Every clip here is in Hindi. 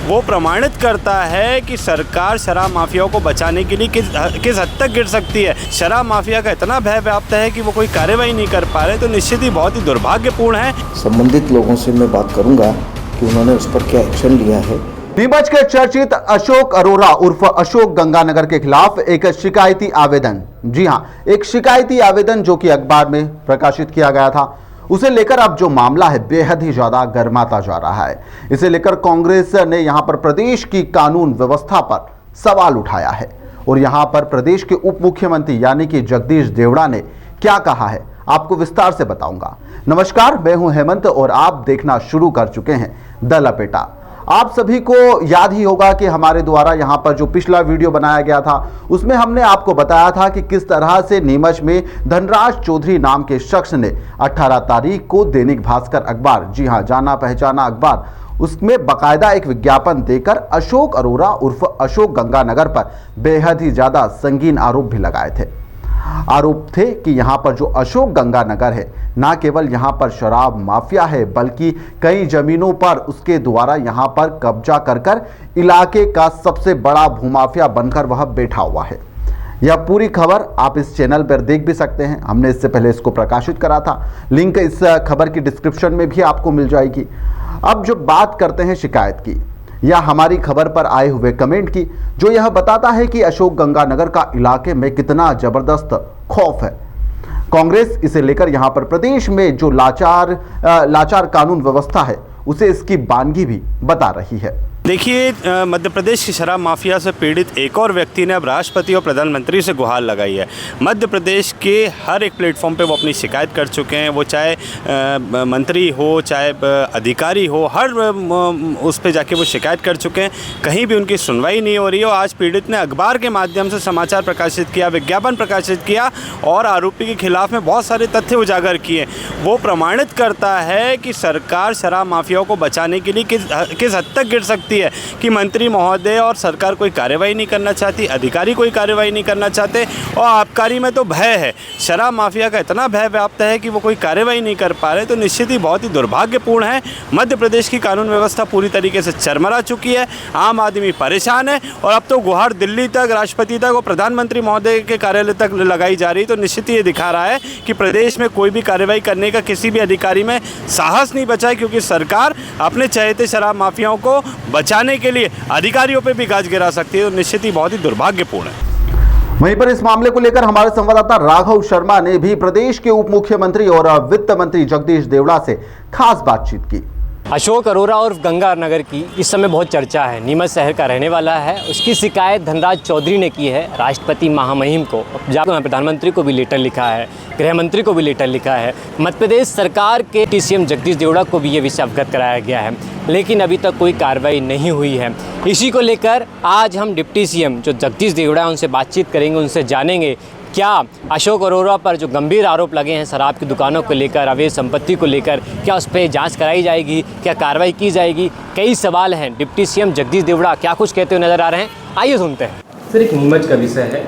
वो प्रमाणित करता है कि सरकार शराब माफियाओं को बचाने के लिए किस हद तक गिर सकती है। शराब माफिया का इतना भय व्याप्त है कि वो कोई कार्रवाई नहीं कर पा रहे, तो निश्चित ही बहुत ही दुर्भाग्यपूर्ण है। संबंधित लोगों से मैं बात करूंगा कि उन्होंने उस पर क्या एक्शन लिया है। नीमच के चर्चित अशोक अरोरा उर्फ अशोक गंगानगर के खिलाफ एक शिकायती आवेदन, जी हां, एक शिकायती आवेदन जो कि अखबार में प्रकाशित किया गया था, उसे लेकर अब जो मामला है बेहद ही ज्यादा गर्माता जा रहा है। इसे लेकर कांग्रेस ने यहां पर प्रदेश की कानून व्यवस्था पर सवाल उठाया है और यहां पर प्रदेश के उप मुख्यमंत्री यानी कि जगदीश देवड़ा ने क्या कहा है आपको विस्तार से बताऊंगा। नमस्कार, मैं हूं हेमंत और आप देखना शुरू कर चुके हैं द लपेटा। आप सभी को याद ही होगा कि हमारे द्वारा यहां पर जो पिछला वीडियो बनाया गया था उसमें हमने आपको बताया था कि किस तरह से नीमच में धनराज चौधरी नाम के शख्स ने 18 तारीख को दैनिक भास्कर अखबार, जी हां, जाना पहचाना अखबार, उसमें बाकायदा एक विज्ञापन देकर अशोक अरोरा उर्फ अशोक गंगानगर पर बेहद ही ज्यादा संगीन आरोप भी लगाए थे। आरोप थे कि यहां पर जो अशोक गंगानगर है ना केवल यहां पर शराब माफिया है बल्कि कई जमीनों पर उसके द्वारा यहां पर कब्जा कर इलाके का सबसे बड़ा भूमाफिया बनकर वह बैठा हुआ है। यह पूरी खबर आप इस चैनल पर देख भी सकते हैं, हमने इससे पहले इसको प्रकाशित करा था, लिंक इस खबर की डिस्क्रिप्शन में भी आपको मिल जाएगी। अब जो बात करते हैं शिकायत की या हमारी खबर पर आए हुए कमेंट की, जो यह बताता है कि अशोक गंगानगर का इलाके में कितना जबरदस्त खौफ है। कांग्रेस इसे लेकर यहां पर प्रदेश में जो लाचार कानून व्यवस्था है उसे इसकी बानगी भी बता रही है। देखिए, मध्य प्रदेश की शराब माफिया से पीड़ित एक और व्यक्ति ने अब राष्ट्रपति और प्रधानमंत्री से गुहार लगाई है। मध्य प्रदेश के हर एक प्लेटफॉर्म पे वो अपनी शिकायत कर चुके हैं, वो चाहे मंत्री हो चाहे अधिकारी हो, हर उस पे जाके वो शिकायत कर चुके हैं, कहीं भी उनकी सुनवाई नहीं हो रही है। आज पीड़ित ने अखबार के माध्यम से समाचार प्रकाशित किया, विज्ञापन प्रकाशित किया और आरोपी के खिलाफ में बहुत सारे तथ्य उजागर किए। वो प्रमाणित करता है कि सरकार शराब माफियाओं को बचाने के लिए किस हद तक गिर सकती है कि मंत्री महोदय और सरकार कोई कार्रवाई नहीं करना चाहती, अधिकारी कोई कार्रवाई नहीं करना चाहते और आबकारी में तो भय है। शराब माफिया का इतना भय व्याप्त है कि वो कोई कार्रवाई नहीं कर पा रहे, तो निश्चित ही बहुत ही दुर्भाग्यपूर्ण है। मध्य प्रदेश की कानून व्यवस्था पूरी तरीके से चरमरा चुकी है, आम आदमी परेशान है और अब तो गुहार दिल्ली तक, राष्ट्रपति तक और प्रधानमंत्री महोदय के कार्यालय तक लगाई जा रही। तो निश्चित ही ये दिखा रहा है कि प्रदेश में कोई भी कार्रवाई करने का किसी भी अधिकारी में साहस नहीं बचा है, क्योंकि सरकार अपने चहेते शराब माफियाओं को बचाने के लिए अधिकारियों पे भी गाज गिरा सकती है। तो निश्चित ही बहुत ही दुर्भाग्यपूर्ण है। वहीं पर इस मामले को लेकर हमारे संवाददाता राघव शर्मा ने भी प्रदेश के उप मुख्यमंत्री और वित्त मंत्री जगदीश देवड़ा से खास बातचीत की। अशोक अरोरा और गंगानगर की इस समय बहुत चर्चा है। नीमच शहर का रहने वाला है, उसकी शिकायत धनराज चौधरी ने की है राष्ट्रपति महामहिम को। जाकर प्रधानमंत्री को भी लेटर लिखा है, गृह मंत्री को भी लेटर लिखा है, मध्य प्रदेश सरकार के सीएम जगदीश देवड़ा को भी ये विषय अवगत कराया गया है, लेकिन अभी तक कोई कार्रवाई नहीं हुई है। इसी को लेकर आज हम डिप्टी सीएम जो जगदीश देवड़ा उनसे बातचीत करेंगे, उनसे जानेंगे क्या अशोक अरोरा पर जो गंभीर आरोप लगे हैं शराब की दुकानों को लेकर, अवैध संपत्ति को लेकर, क्या उस पर जांच कराई जाएगी, क्या कार्रवाई की जाएगी। कई सवाल हैं। डिप्टी सीएम जगदीश देवड़ा क्या कुछ कहते हुए नजर आ रहे हैं, आइए सुनते हैं। सर, एक नीमच का विषय है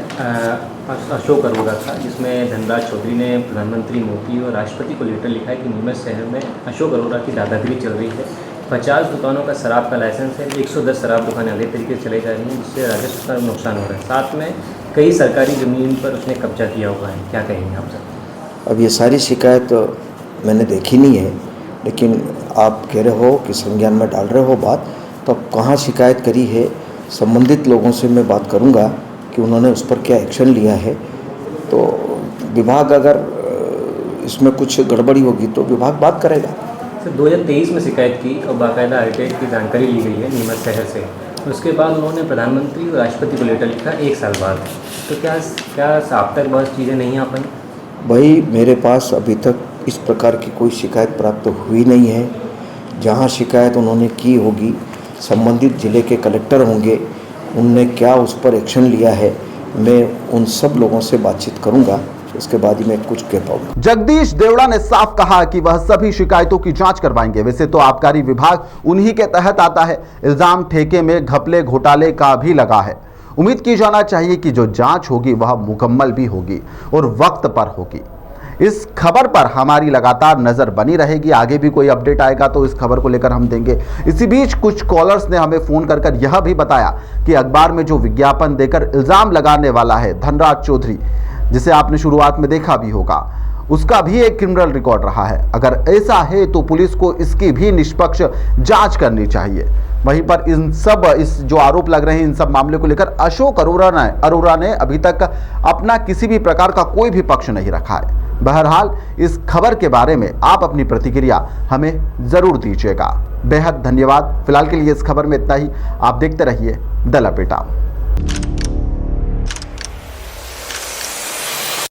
अशोक अरोरा का, जिसमें धनराज चौधरी ने प्रधानमंत्री मोदी और राष्ट्रपति को लेटर लिखा है कि नीमच शहर में अशोक अरोरा की दादागिरी चल रही है। 50 दुकानों का शराब का लाइसेंस है, 110 शराब दुकानें अवैध तरीके से चलाई जा रही हैं, जिससे राजस्व का नुकसान हो रहा है। साथ में कई सरकारी ज़मीन पर उसने कब्जा किया हुआ है। क्या कहेंगे आप सर? अब ये सारी शिकायत मैंने देखी नहीं है, लेकिन आप कह रहे हो कि संज्ञान में डाल रहे हो बात, तो अब कहाँ शिकायत करी है, संबंधित लोगों से मैं बात करूँगा कि उन्होंने उस पर क्या एक्शन लिया है। तो विभाग अगर इसमें कुछ गड़बड़ी होगी तो विभाग बात करेगा। सर, 2023 में शिकायत की और बाकायदा हेरिटेज की जानकारी ली गई है नीमच शहर से। उसके बाद उन्होंने प्रधानमंत्री और राष्ट्रपति को लेटर लिखा 1 साल बाद। तो क्या अब तक बहुत चीज़ें नहीं आ पाई? भाई, मेरे पास अभी तक इस प्रकार की कोई शिकायत प्राप्त हुई नहीं है। जहाँ शिकायत उन्होंने की होगी, संबंधित जिले के कलेक्टर होंगे, उनने क्या उस पर एक्शन लिया है, मैं उन सब लोगों से बातचीत करूँगा, उसके बाद ही मैं कुछ कह पाऊंगा। जगदीश देवड़ा ने साफ कहा कि वह सभी शिकायतों की जांच करवाएंगे। वैसे तो आबकारी विभाग उन्हीं के तहत आता है। इल्जाम ठेके में घपले घोटाले का भी लगा है। उम्मीद की जाना चाहिए कि जो जांच होगी वह मुकम्मल भी होगी और वक्त पर होगी। इस खबर पर हमारी लगातार नजर बनी रहेगी। आगे भी कोई अपडेट आएगा तो इस खबर को लेकर हम देंगे। इसी बीच कुछ कॉलर्स ने हमें फोन कर यह भी बताया कि अखबार में जो विज्ञापन देकर इल्जाम लगाने वाला है धनराज चौधरी, जिसे आपने शुरुआत में देखा भी होगा, उसका भी एक क्रिमिनल रिकॉर्ड रहा है। अगर ऐसा है तो पुलिस को इसकी भी निष्पक्ष जांच करनी चाहिए। वहीं पर इस जो आरोप लग रहे हैं इन सब मामले को लेकर अशोक अरोरा ने अभी तक अपना किसी भी प्रकार का कोई भी पक्ष नहीं रखा है। बहरहाल इस खबर के बारे में आप अपनी प्रतिक्रिया हमें जरूर दीजिएगा। बेहद धन्यवाद। फिलहाल के लिए इस खबर में इतना ही। आप देखते रहिए द लपेटा।